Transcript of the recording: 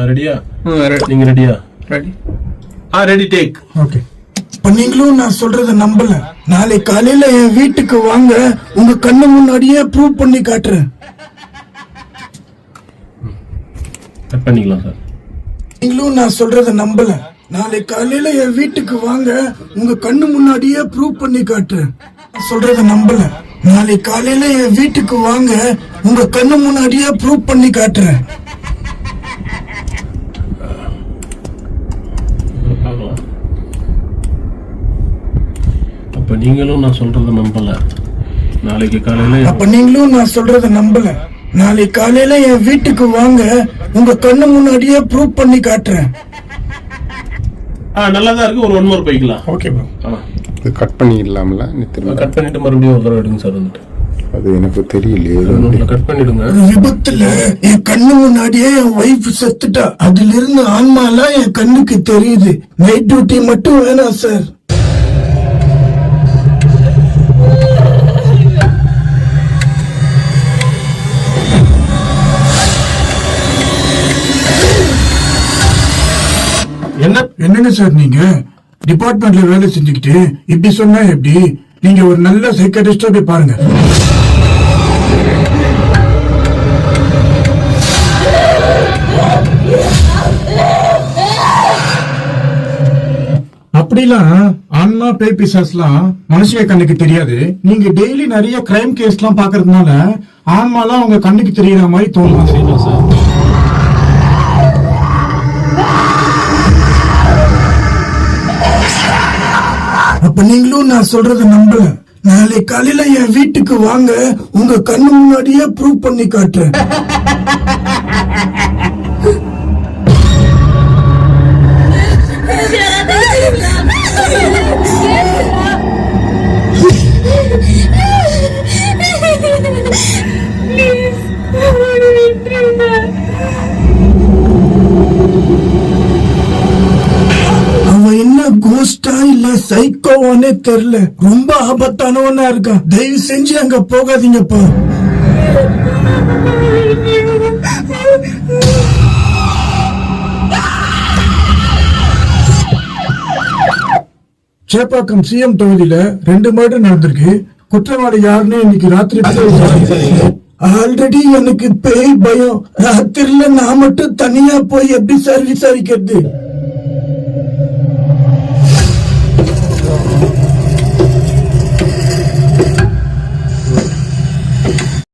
ரெடியா? நீங்க ரெடியா? ரெடி. Ready take. ஓகே. இப்ப நீங்களும் நான் சொல்றத நம்பல. நாளை காலையில என் வீட்டுக்கு வாங்க, உங்க கண்ணு முன்னாடியே ப்ரூவ் பண்ணி காட்டுறேன். கட் பண்ணிக்கலாம் சார். நீங்களும் நான் சொல்றத நம்பல. நாளை காலையில என் வீட்டுக்கு வாங்க, உங்க கண்ணு முன்னாடியே ப்ரூவ் பண்ணி காட்டுறேன். சொல்றத நம்பல. நாளை காலையில என் வீட்டுக்கு வாங்க, உங்க கண்ணு முன்னாடியே ப்ரூவ் பண்ணி காட்டுறேன். அப்ப நீங்களும் நான் சொல்றத நம்பல. நாளைக்கு காலையில அப்ப நீங்களும் நான் சொல்றத நம்பல. நாளை காலையில என் வீட்டுக்கு வாங்க, உங்க கண்ணு முன்னாடியே ப்ரூவ் பண்ணி காட்டுறேன். நல்லாதான் இருக்கு. ஒரு 1 மோர் போய்க்கலாம். Okay bro. இது கட் பண்ணிடலாம்ல? கட் பண்ணிட்டு மறுபடியும் ஒரு தடவை எடுங்க சார். வந்துட்டு அது எனக்கு தெரியலையே. கட் பண்ணிடுங்க. விபத்துல என் கண்ணு முன்னாடியே என் ஒய்ஃப் செத்துட்டா. அதுல இருந்து ஆன்மாலாம் என் கண்ணுக்கு தெரியுது. நைட் டியூட்டி மட்டும் வேணாம் சார். என்னங்க சார் நீங்க டிபார்ட்மெண்ட்ல வேலை செஞ்சுக்கிட்டு இப்படி சொன்னா எப்படி? நீங்க ஒரு நல்ல சைக்காட்ரிஸ்டா போய் பாருங்க. அப்படிலாம் ஆன்மா பேய் பிசாஸ்லாம் மனுஷங்க கண்ணுக்கு தெரியாது. நீங்க டெய்லி நிறைய கிரைம் கேஸ்லாம் பாக்குறதுனால ஆன்மாலாம் உங்க கண்ணுக்கு தெரியற மாதிரி தோணும். சரிங்களா சார்? அப்ப நீங்களும் நான் சொல்றத நம்பல. நாளை காலையில என் வீட்டுக்கு வாங்க, உங்க கண்ணு முன்னாடியே ப்ரூவ் பண்ணி காட்டுறேன். அவன் என்ன கோஸ்டா இல்ல சைக்கோவானே தெரியல. ரொம்ப ஆபத்தானவனா இருக்கான். தயவு செஞ்சு அங்க போகாதீங்கப்பா. சேப்பாக்கம் சிஎம் தொகுதியில 2 மர்டர் நடந்திருக்கு. குற்றவாளி யாருன்னு இன்னைக்கு ராத்திரி. ஆல்ரெடி எனக்கு பேய் பயம். ராத்திரில நான் மட்டும் தனியா போய் எப்படி சார் விசாரிக்கிறது?